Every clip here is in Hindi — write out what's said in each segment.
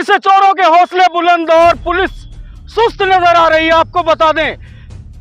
फिर से चोरों के हौसले बुलंद और पुलिस सुस्त नजर आ रही है। आपको बता दें,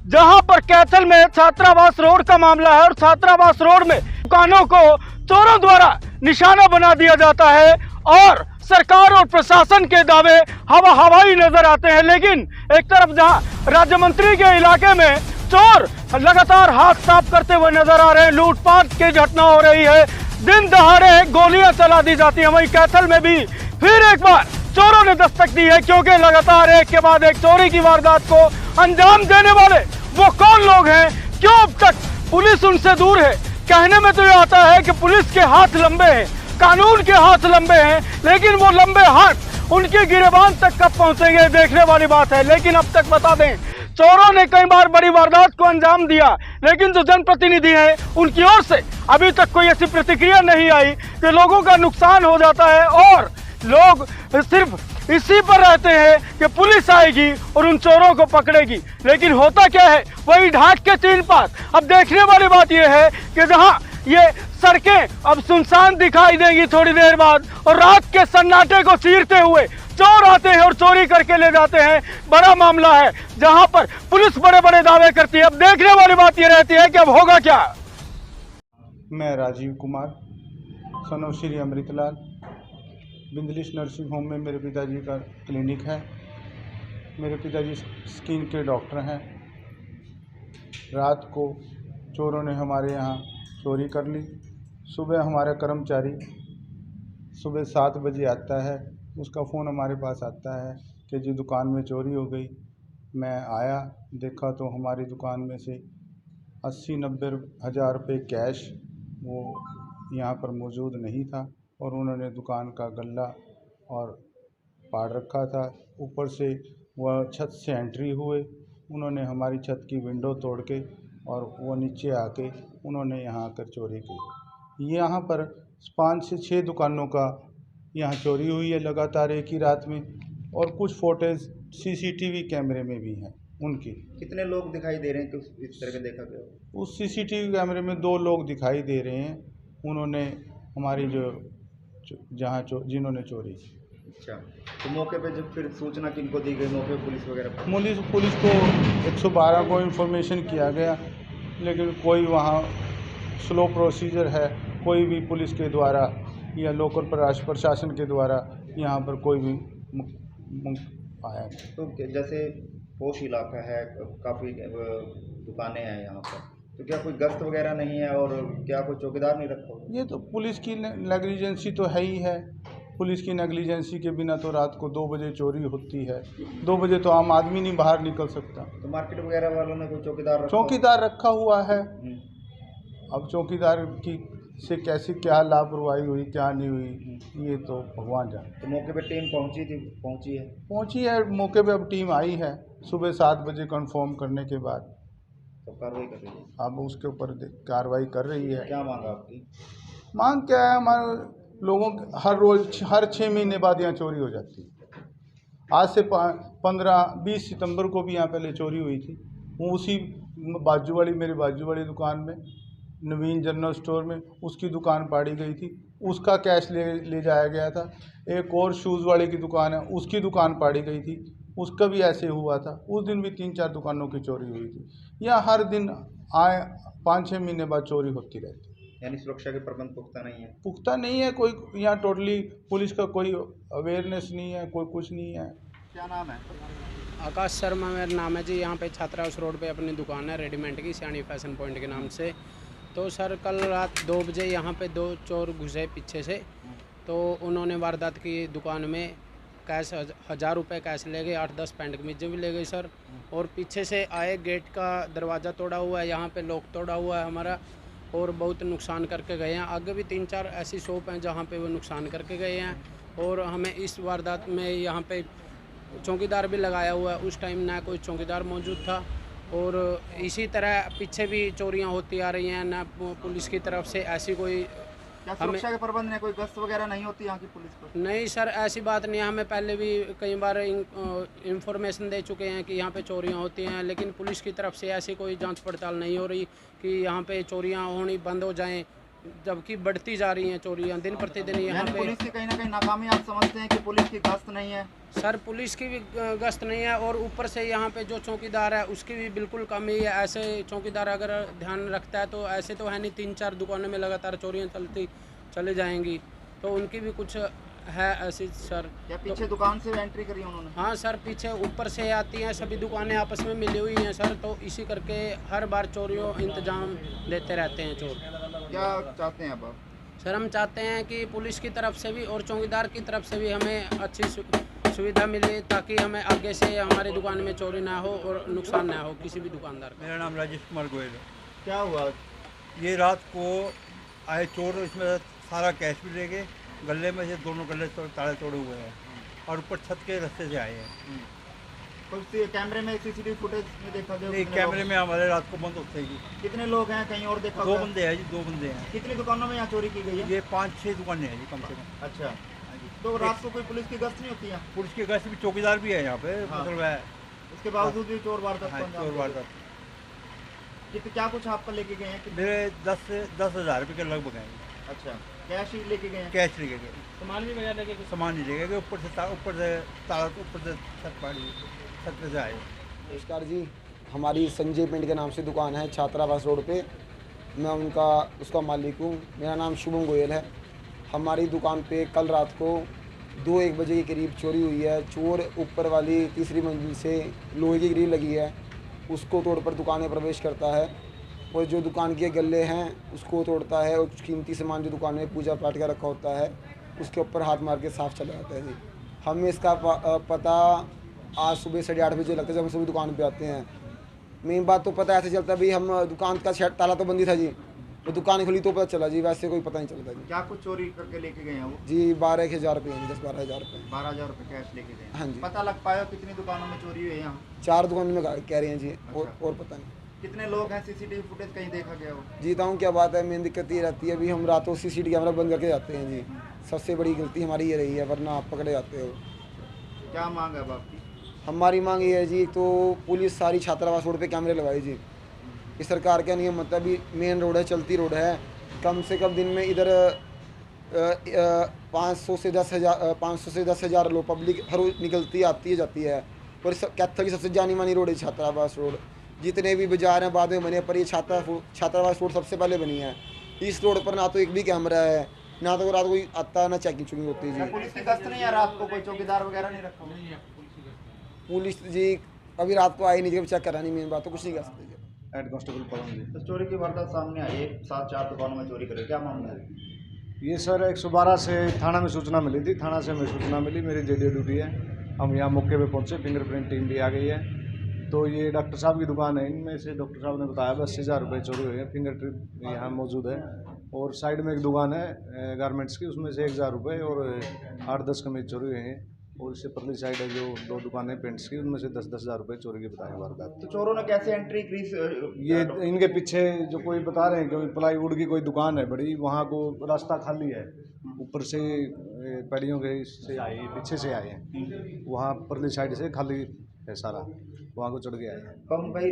जहां पर कैथल में छात्रावास रोड का मामला है और छात्रावास रोड में दुकानों को चोरों द्वारा निशाना बना दिया जाता है और सरकार और प्रशासन के दावे हवाई नजर आते हैं। लेकिन एक तरफ जहां राज्य मंत्री के इलाके में चोर लगातार हाथ साफ करते हुए नजर आ रहे हैं, लूटपाट की घटना हो रही है, दिन दहाड़े गोलियां चला दी जाती हैं, वहीं कैथल में भी फिर एक बार चोरों ने दस्तक दी है, क्योंकि लगातार एक के बाद एक चोरी की वारदात को अंजाम देने वाले वो कौन लोग हैं, क्यों अब तक पुलिस उनसे दूर है। कहने में तो ये आता है कि पुलिस के हाथ लंबे हैं, कानून के हाथ लंबे हैं, लेकिन वो लंबे हाथ उनके गिरेबान तक कब पहुंचेंगे देखने वाली बात है। लेकिन अब तक बता दें, चोरों ने कई बार बड़ी वारदात को अंजाम दिया, लेकिन जो जनप्रतिनिधि हैं उनकी ओर से अभी तक कोई ऐसी प्रतिक्रिया नहीं आई कि लोगों का नुकसान हो जाता है और लोग सिर्फ इसी पर रहते हैं कि पुलिस आएगी और उन चोरों को पकड़ेगी। लेकिन होता क्या है, वही ढाक के तीन पात। अब देखने वाली बात यह है कि जहां ये सड़कें अब सुनसान दिखाई देंगी थोड़ी देर बाद और रात के सन्नाटे को चीरते हुए चोर आते हैं और चोरी करके ले जाते हैं। बड़ा मामला है जहां पर पुलिस बड़े बड़े दावे करती है। अब देखने वाली बात यह रहती है कि अब होगा क्या। मैं Rajiv Kumar, son of Shri Amritlal, Bindlish nursing home में मेरे पिताजी का क्लिनिक है। मेरे पिताजी स्किन के डॉक्टर हैं। रात को चोरों ने हमारे यहाँ चोरी कर ली। सुबह हमारा कर्मचारी सुबह 7 बजे आता है, उसका फ़ोन हमारे पास आता है कि जी दुकान में चोरी हो गई। मैं आया, देखा तो हमारी दुकान में से 80-90 हज़ार रुपये कैश वो यहाँ पर मौजूद नहीं था और उन्होंने दुकान का गल्ला और पाड़ रखा था। ऊपर से वह छत से एंट्री हुए, उन्होंने हमारी छत की विंडो तोड़ के और वो नीचे आके उन्होंने यहाँ आकर चोरी की। यहाँ पर 5 से 6 दुकानों का यहाँ चोरी हुई है लगातार एक ही रात में, और कुछ फोटेज सीसीटीवी कैमरे में भी हैं उनकी। कितने लोग दिखाई दे रहे हैं कि इस तरह का देखा गया? उस सीसीटीवी कैमरे में 2 लोग दिखाई दे रहे हैं। उन्होंने हमारी जिन्होंने चोरी की। अच्छा, तो मौके पे जब फिर सूचना किनको दी गई, मौके पे पुलिस वगैरह? पुलिस को 112 को इन्फॉर्मेशन किया गया, लेकिन कोई वहाँ स्लो प्रोसीजर है, कोई भी पुलिस के द्वारा या लोकल प्रशासन के द्वारा यहाँ पर कोई भी आया नहीं। तो जैसे पोश इलाका है, काफ़ी दुकानें हैं यहाँ पर, तो क्या कोई गश्त वगैरह नहीं है और क्या कोई चौकीदार नहीं रखा हुआ? ये तो पुलिस की नेग्लिजेंसी तो है ही है। पुलिस की नेग्लिजेंसी के बिना तो रात को 2 बजे चोरी होती है। 2 बजे तो आम आदमी नहीं बाहर निकल सकता। तो मार्केट वगैरह वालों ने कोई चौकीदार रखा हुआ है। अब चौकीदार की से कैसी क्या लापरवाही हुई, क्या नहीं हुई, ये तो भगवान जाने। तो मौके पे टीम पहुंची है? मौके पे अब टीम आई है सुबह 7 बजे कंफर्म करने के बाद। तो कार्रवाई कर रही है? अब उसके ऊपर कार्रवाई कर रही है। क्या मांग आपकी? मांग क्या है, हमारे लोगों हर 6 महीने बाद यहाँ चोरी हो जाती है। आज से 15-20 सितंबर को भी यहाँ पहले चोरी हुई थी। वो उसी मेरे बाजू वाली दुकान में, नवीन जनरल स्टोर में, उसकी दुकान पाड़ी गई थी, उसका कैश ले जाया गया था। एक और शूज़ वाले की दुकान है, उसकी दुकान पाड़ी गई थी, उसका भी ऐसे हुआ था। उस दिन भी 3-4 दुकानों की चोरी हुई थी। यहाँ हर दिन 5-6 महीने बाद चोरी होती रहती है। यानी सुरक्षा के प्रबंध पुख्ता नहीं है कोई यहाँ। टोटली पुलिस का कोई अवेयरनेस नहीं है, कोई कुछ नहीं है। क्या नाम है? आकाश शर्मा मेरा नाम है जी। यहाँ पे छात्रावास रोड पे अपनी दुकान है रेडीमेड की, सियानी फैशन पॉइंट के नाम से। तो सर कल रात 2 बजे यहाँ पे 2 चोर घुसे पीछे से, तो उन्होंने वारदात की। दुकान में कैश 1000 रुपये कैश ले गए, 8-10 पैंट कमीजें भी ले गए सर। और पीछे से आए, गेट का दरवाज़ा तोड़ा हुआ है, यहाँ पे लॉक तोड़ा हुआ है हमारा, और बहुत नुकसान करके गए हैं। आगे भी 3-4 ऐसी शॉप हैं जहाँ पे वो नुकसान करके गए हैं। और हमें इस वारदात में यहाँ पे चौकीदार भी लगाया हुआ है, उस टाइम ना कोई चौकीदार मौजूद था। और इसी तरह पीछे भी चोरियां होती आ रही हैं, ना पुलिस की तरफ से ऐसी कोई क्या सुरक्षा के प्रबंध में कोई गश्त वगैरह नहीं होती यहाँ की पुलिस को? नहीं सर, ऐसी बात नहीं है। हमें पहले भी कई बार इंफॉर्मेशन दे चुके हैं कि यहाँ पे चोरियाँ होती हैं, लेकिन पुलिस की तरफ से ऐसी कोई जांच पड़ताल नहीं हो रही कि यहाँ पे चोरियाँ होनी बंद हो जाएं। जबकि बढ़ती जा रही हैं चोरियां दिन प्रतिदिन यहाँ यानी पे। पुलिस की कहीं ना कहीं नाकामी आप समझते हैं कि पुलिस की गश्त नहीं है? सर पुलिस की भी गश्त नहीं है और ऊपर से यहाँ पे जो चौकीदार है उसकी भी बिल्कुल कमी है। ऐसे चौकीदार अगर ध्यान रखता है तो ऐसे तो है नहीं, 3-4 दुकानों में लगातार चोरियां चलती चली जाएंगी, तो उनकी भी कुछ है ऐसी सर। या पीछे दुकान से एंट्री करी उन्होंने? हाँ सर, पीछे ऊपर से आती हैं, सभी दुकानें आपस में मिली हुई हैं सर, तो इसी करके हर बार चोरियों इंतजाम देते रहते हैं चोर। क्या चाहते हैं अब आप? सर हम चाहते हैं कि पुलिस की तरफ से भी और चौकीदार की तरफ से भी हमें अच्छी सुविधा मिले, ताकि हमें आगे से हमारी दुकान में चोरी ना हो और नुकसान ना हो किसी भी दुकानदार का। मेरा नाम राजेश कुमार गोयल है। क्या हुआ? ये रात को आए चोर, इसमें सारा कैश भी ले गए, गले में से दोनों गले ताले तोड़े हुए हैं और ऊपर छत के रास्ते से आए हैं। कुछ कैमरे में सीसीटीवी फुटेज में देखा गया? नहीं, कितने कैमरे लोग- में हमारे रात को बंद होते ही। कितने लोग हैं कहीं और देखा 2 गया? बंदे हैं जी, 2 बंदे हैं। कितनी दुकानों में यहाँ चोरी की गई है? ये 5-6 दुकानें हैं जी कम से कम। अच्छा, तो रात को कोई पुलिस की गश्त नहीं होती है? पुलिस के गश्त भी, चौकीदार भी है यहाँ पे, हाँ। मतलब है। उसके बावजूद भी चोर वारदात हाँ, को अंजाम चोर देते वारदात। हैं। क्या कुछ आपका लेके गए हैं? मेरे 10,000 रुपये के लगभग हैं। अच्छा, कैश ही लेके गए हैं? कैश लेके गए, सामान भी बजा लेके सामान नहीं लेके गए। ऊपर से ताला, ऊपर से छत पे से आए। नमस्कार जी, हमारी संजय पेंट के नाम से दुकान है छात्रावास रोड पे। मैं उसका मालिक हूँ। मेरा नाम शुभम गोयल है। हमारी दुकान पे कल रात को 2-1 बजे के करीब चोरी हुई है। चोर ऊपर वाली तीसरी मंजिल से लोहे की ग्रिल लगी है, उसको तोड़कर दुकान में प्रवेश करता है और जो दुकान के गल्ले हैं उसको तोड़ता है और कुछ कीमती सामान जो दुकान में पूजा पाठ का रखा होता है उसके ऊपर हाथ मार के साफ चला जाता है जी। हमें इसका पता आज सुबह 8:30 बजे लगता है, जब हम सभी दुकान पे आते हैं। मेन बात तो पता ऐसे चलता है भाई, हम दुकान का ताला तो बंदी था जी, तो दुकान खुली तो पता चला जी, वैसे कोई पता नहीं चलता जी। क्या कुछ चोरी करके लेके गए हैं वो? जी 12,000 रुपये हैं, 10-12 हज़ार रुपये। 12,000 रुपये कैश लेके गए हैं। हाँ जी। पता लग पाया कितनी दुकानों में चोरी हुई है यहाँ? 4 दुकान में कह रहे हैं जी, और पता नहीं। कितने लोग हैं? सीसीटीवी फुटेज कहीं देखा गया हो? जीता हूँ, क्या बात है, मेन दिक्कत ये रहती है अभी हम रातों CCTV कैमरा बंद करके जाते हैं जी। सबसे बड़ी गलती हमारी ये रही है, वरना आप पकड़े जाते हो। क्या मांग है अब आपकी? हमारी मांग ये है जी, तो पुलिस सारी छात्रावास रोड पे कैमरे लगाए जी। इस सरकार का नियम मतलब भी मेन रोड है, चलती रोड है, कम से कम दिन में इधर 500 से 10,000 लोग पब्लिक हर रोज निकलती आती है जाती है। और कैथल की सबसे जानी मानी रोड है छात्रावास रोड। जितने भी बाजार हैं बाद में बने, पर ये छात्रावास रोड सबसे पहले बनी है। इस रोड पर ना तो एक भी कैमरा है, ना तो रात कोई आता, ना चेकिंग होती है जी। पुलिस की गश्त नहीं है रात को? कोई चौकीदार वगैरह नहीं रखा? पुलिस जी अभी रात को आई नहीं, जब चेक करा नहीं, मेन बात तो कुछ नहीं कर सकते जी। हेड कांस्टेबल पवन जी। तो चोरी की वारदात सामने आई है, 7-4 दुकानों में चोरी करी, क्या मामला है? ये सर 112 से थाना में सूचना मिली थी, थाना से हमें सूचना मिली, मेरी जेडीओ ड्यूटी है। हम यहाँ मौके पे पहुँचे, फिंगरप्रिंट टीम भी आ गई है। तो ये डॉक्टर साहब की दुकान है, इनमें से डॉक्टर साहब ने बताया 80,000 रुपये चोरी हुए हैं। फिंगर प्रिंट यहाँ मौजूद है। और साइड में एक दुकान है गारमेंट्स की, उसमें से 1,000 रुपये और 8-10 कमीज चोरी हुए हैं। और इससे परली साइड है जो 2 दुकानें पेंट्स की, उनमें से 10-10 हज़ार रुपये चोरी की बताई वारदात। तो चोरों ने कैसे एंट्री की? ये इनके पीछे जो कोई बता रहे हैं कि प्लाईवुड की कोई दुकान है बड़ी, वहाँ को रास्ता खाली है, ऊपर से पैड़ियों के इससे आए, पीछे से आए हैं, वहाँ परली साइड से खाली है सारा, वहाँ को चढ़ के आए हैं। कम भाई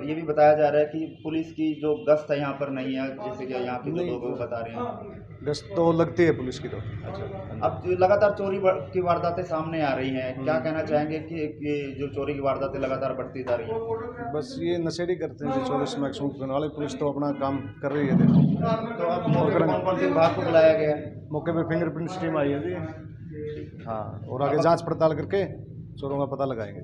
ये भी बताया जा रहा है कि पुलिस की जो गश्त है यहाँ पर नहीं है, जैसे कि यहाँ पे जो लोग बता रहे हैं। गश्त तो लगती है पुलिस की तो। अब जो लगातार चोरी की वारदातें सामने आ रही हैं, क्या कहना चाहेंगे कि जो चोरी की वारदातें लगातार बढ़ती जा रही हैं? बस ये नशेड़ी करते हैं जो 24 मैक्सिमम करने वाले। पुलिस तो अपना काम कर रही है। देखो तो अब मौके पर कौन-कौन से विभाग को बुलाया गया है? मौके पे फिंगरप्रिंट टीम आई है जी। हाँ, और आगे जांच पड़ताल करके चोरों का पता लगाएंगे।